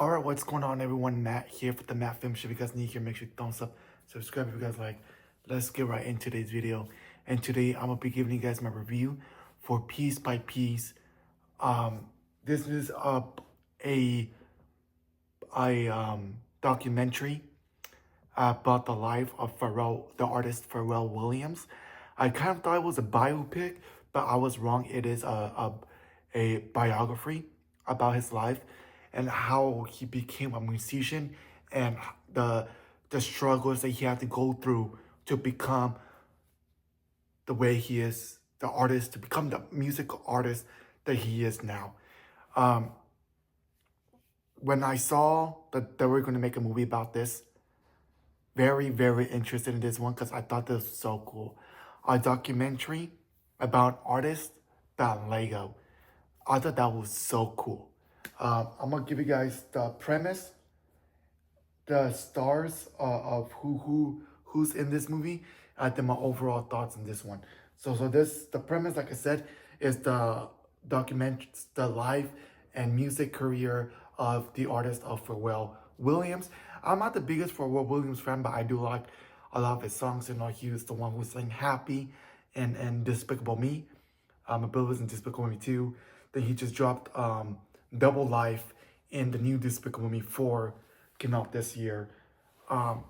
Alright, what's going on everyone? Matt here for the Matt Film Show. If you guys new here, make sure you thumbs up, subscribe if you guys like. Let's get right into today's video. And today I'm gonna be giving you guys my review for Piece by Piece. This is a documentary about the life of the artist Pharrell Williams. I kind of thought it was a biopic, but I was wrong. It is a biography about his life and how he became a musician and the struggles that he had to go through to become the way he is, the artist, to become the musical artist that he is now. When I saw that they were going to make a movie about this, very, very interested in this one because I thought this was so cool. A documentary about an artist about Lego. I thought that was so cool. I'm going to give you guys the premise, the stars of who's in this movie, and then my overall thoughts on this one. So the premise, like I said, is the life and music career of the artist of Pharrell Williams. I'm not the biggest Pharrell Williams fan, but I do like a lot of his songs. You know, he was the one who sang Happy and Despicable Me. I believe it was in Despicable Me 2. Then he just dropped Double Life in the new Despicable Me 4, came out this year. So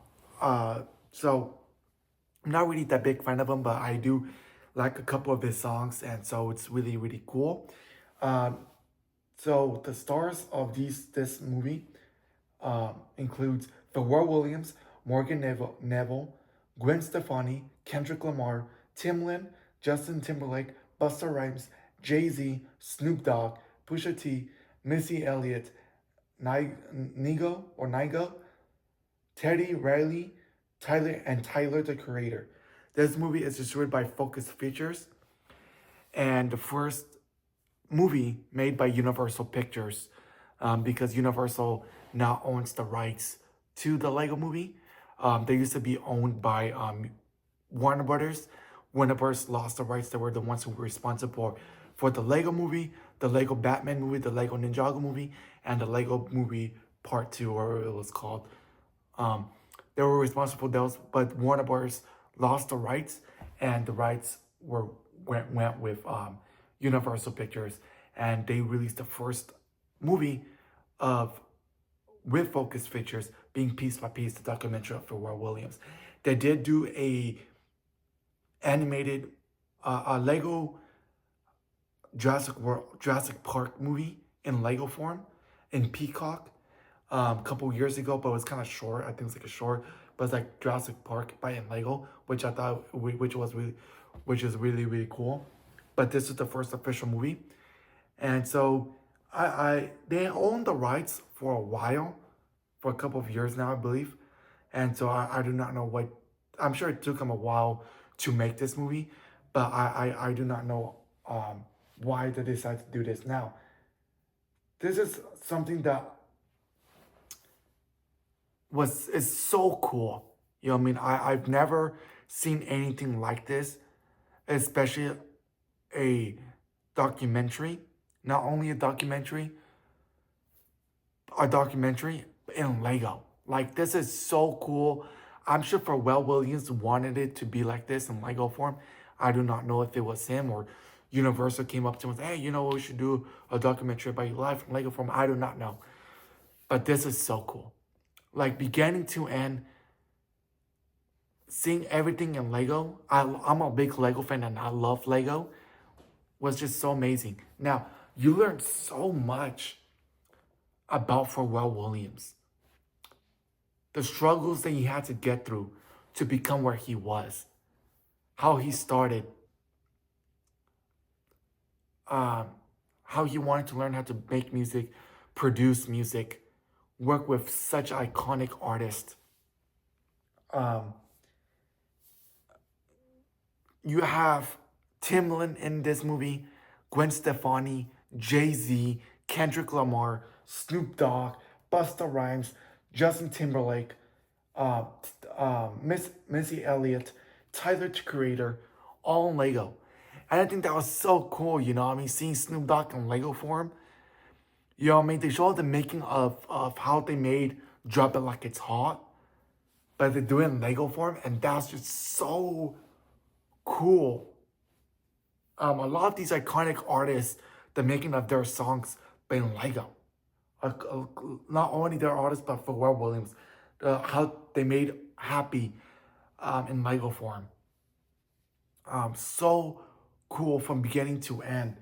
I'm not really that big fan of him, but I do like a couple of his songs, and so it's really, really cool. So the stars of this movie includes Pharrell Williams, Morgan Neville, Gwen Stefani, Kendrick Lamar, Timbaland, Justin Timberlake, Busta Rhymes, Jay-Z, Snoop Dogg, Pusha T, Missy Elliott, Nigo, Teddy Riley, Tyler the Creator. This movie is distributed by Focus Features and the first movie made by Universal Pictures because Universal now owns the rights to the Lego movie. They used to be owned by Warner Brothers. Warner Brothers lost the rights. They were the ones who were responsible for the Lego movie, the Lego Batman movie, the Lego Ninjago movie, and the Lego movie Part 2, or it was called. They were responsible for those, but Warner Brothers lost the rights, and the rights went with Universal Pictures, and they released the first movie with Focus Features, being Piece by Piece, the documentary of Pharrell Williams. They did do a animated Lego Jurassic Park movie in Lego form in Peacock a couple years ago, but it was kind of short. I think it was like a short, but it's like Jurassic Park by in Lego, which I thought which is really, really cool. But this is the first official movie, and so they own the rights for a while, for a couple of years now, I believe, and so I do not know what. I'm sure it took them a while to make this movie, but I do not know why they decided to do this now. This is something that is so cool. You know what I mean? I've never seen anything like this, especially a documentary. Not only a documentary in Lego. Like, this is so cool. I'm sure Pharrell Williams wanted it to be like this in Lego form. I do not know if it was him or Universal came up to him and said, hey, you know, we should do a documentary about your life in Lego form. I do not know. But this is so cool. Like, beginning to end, seeing everything in Lego. I'm a big Lego fan and I love Lego. Was just so amazing. Now, you learn so much about Pharrell Williams. The struggles that he had to get through to become where he was. How he started. How he wanted to learn how to make music, produce music, work with such iconic artists. You have Timbaland in this movie, Gwen Stefani, Jay-Z, Kendrick Lamar, Snoop Dogg, Busta Rhymes, Justin Timberlake, Missy Elliott, Tyler the Creator, all in Lego. And I think that was so cool, you know. I mean, seeing Snoop Dogg in Lego form, You know what I mean? They show the making of how they made Drop It Like It's Hot, but they do it in Lego form, and that's just so cool. A lot of these iconic artists, the making of their songs, but in Lego. Not only their artists, but Pharrell Williams, how they made Happy in Lego form. So cool from beginning to end.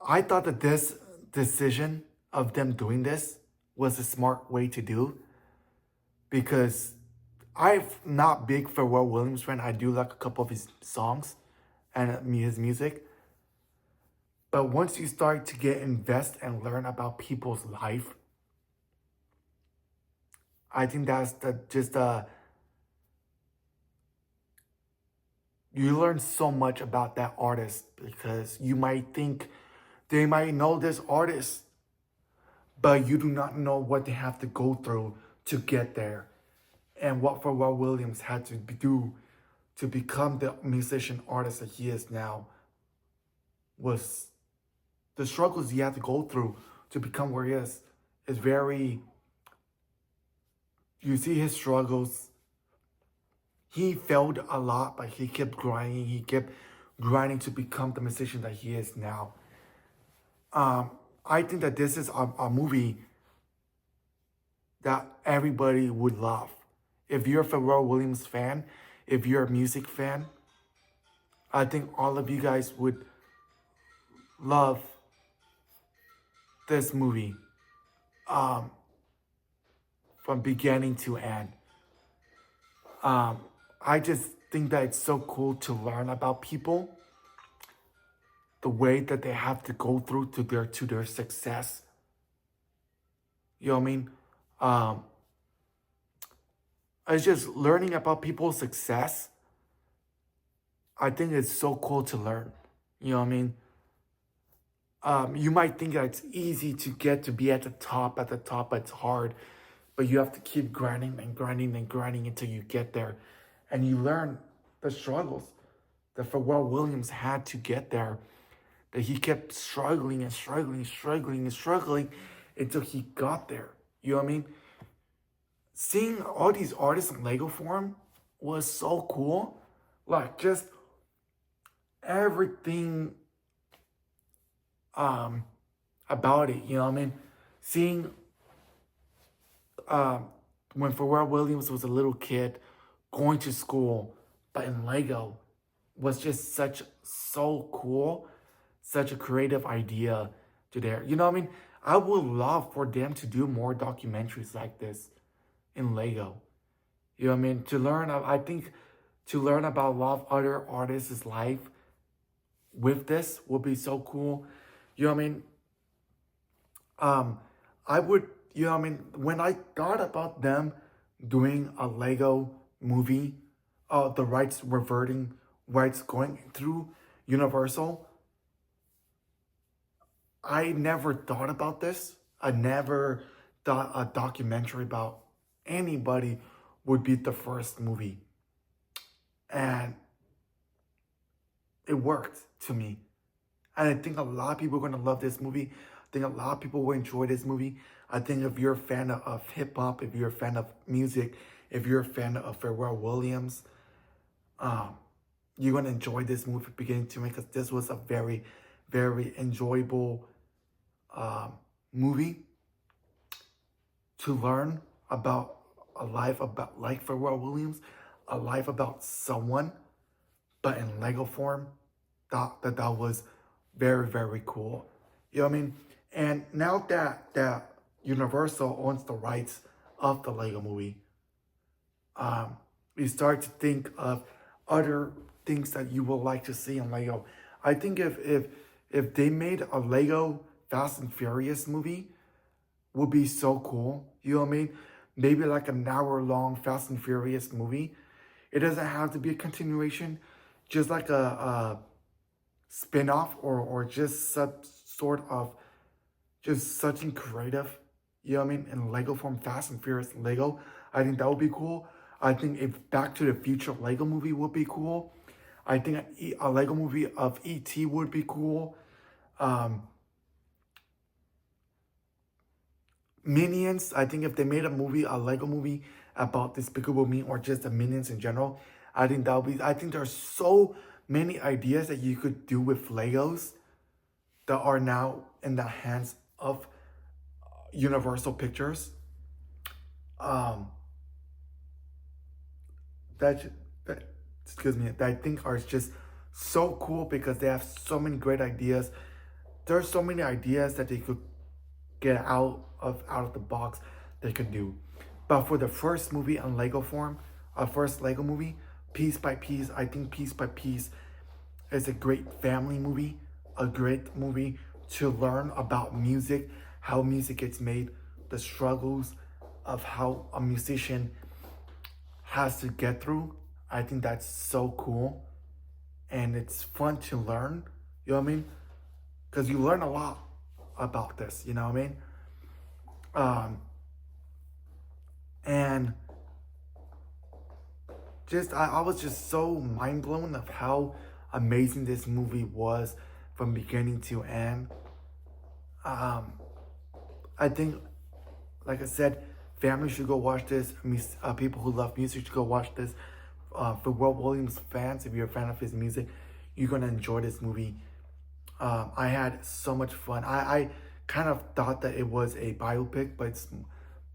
I thought that this decision of them doing this was a smart way to do, because I'm not big Pharrell Williams fan. I do like a couple of his songs and his music. But once you start to get invest and learn about people's life, I think that's you learn so much about that artist, because you might think they might know this artist, but you do not know what they have to go through to get there, and what Pharrell Williams had to do to become the musician artist that he is now. Was the struggles he had to go through to become where he is very, you see his struggles. He failed a lot, but he kept grinding. He kept grinding to become the musician that he is now. I think that this is a movie that everybody would love. If you're a Pharrell Williams fan, if you're a music fan, I think all of you guys would love this movie from beginning to end. I just think that it's so cool to learn about people, the way that they have to go through to their success. You know what I mean? It's just learning about people's success. I think it's so cool to learn. You know what I mean? You might think that it's easy to get to be at the top, but it's hard. But you have to keep grinding and grinding and grinding until you get there. And you learn the struggles that Pharrell Williams had to get there. That he kept struggling and struggling, struggling and struggling until he got there. You know what I mean? Seeing all these artists in Lego form was so cool. Like, just everything about it, you know what I mean? Seeing when Pharrell Williams was a little kid going to school, but in Lego, was just so cool, such a creative idea to there. You know what I mean? I would love for them to do more documentaries like this in Lego. You know what I mean? To learn, I think to learn about a lot of other artists' life with this would be so cool. You know what I mean? I would, you know what I mean? When I thought about them doing a Lego movie, the rights reverting, rights going through Universal, I never thought about this. I never thought a documentary about anybody would be the first movie. And it worked to me. And I think a lot of people are going to love this movie. I think a lot of people will enjoy this movie. I think if you're a fan of hip-hop, if you're a fan of music, if you're a fan of Pharrell Williams, you're going to enjoy this movie beginning to end, because this was a very, very enjoyable movie to learn about a life about like Pharrell Williams, a life about someone, but in Lego form. That was very, very cool. You know what I mean? And now that Universal owns the rights of the Lego movie, you start to think of other things that you would like to see in Lego. I think if they made a Lego Fast and Furious movie, would be so cool. You know what I mean? Maybe like an hour-long Fast and Furious movie. It doesn't have to be a continuation, just like a spin-off or just some sort of just something creative. You know what I mean? In Lego form, Fast and Furious Lego. I think that would be cool. I think if Back to the Future Lego movie would be cool. I think a Lego movie of E.T. would be cool. Um, Minions, I think if they made a movie, a Lego movie about Despicable Me or just the Minions in general, I think that would be, I think there's so many ideas that you could do with Legos that are now in the hands of Universal Pictures. Um, that, that excuse me, that I think are just so cool because they have so many great ideas. There's so many ideas that they could get out of the box they could do. But for the first movie on Lego form, first Lego movie, Piece by Piece, I think Piece by Piece is a great family movie, a great movie to learn about music, how music gets made, the struggles of how a musician has to get through. I think that's so cool. And it's fun to learn, you know what I mean? Because you learn a lot about this, you know what I mean? Um, and just I was just so mind blown of how amazing this movie was from beginning to end. Um, I think, like I said, families should go watch this. People who love music should go watch this. For Will Williams fans, if you're a fan of his music, you're gonna enjoy this movie. I had so much fun. I kind of thought that it was a biopic, but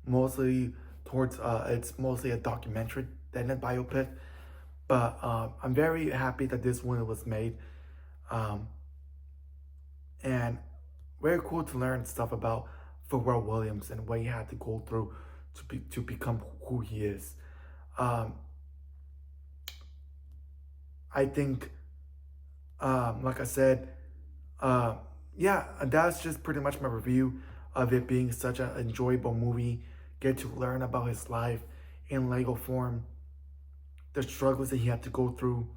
mostly it's mostly a documentary than a biopic. But I'm very happy that this one was made, um, and very cool to learn stuff about Pharrell Williams and what he had to go through to become who he is. Um, I think, like I said, uh, yeah, that's just pretty much my review of it being such an enjoyable movie. Get to learn about his life in Lego form, the struggles that he had to go through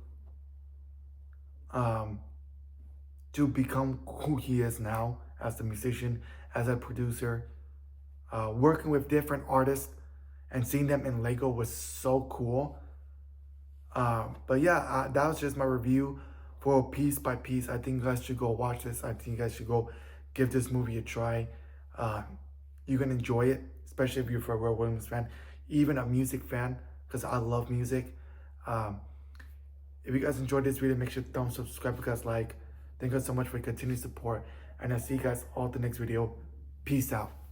um, to become who he is now as a musician, as a producer, working with different artists and seeing them in Lego was so cool. But yeah, that was just my review for Piece by Piece. I think you guys should go watch this. I think you guys should go give this movie a try. Uh, you can enjoy it, especially if you're a Pharrell Williams fan, even a music fan, because I love music. Um, if you guys enjoyed this video, make sure to thumbs up, subscribe, because like. Thank you guys so much for your continued support, and I'll see you guys all at the next video. Peace out.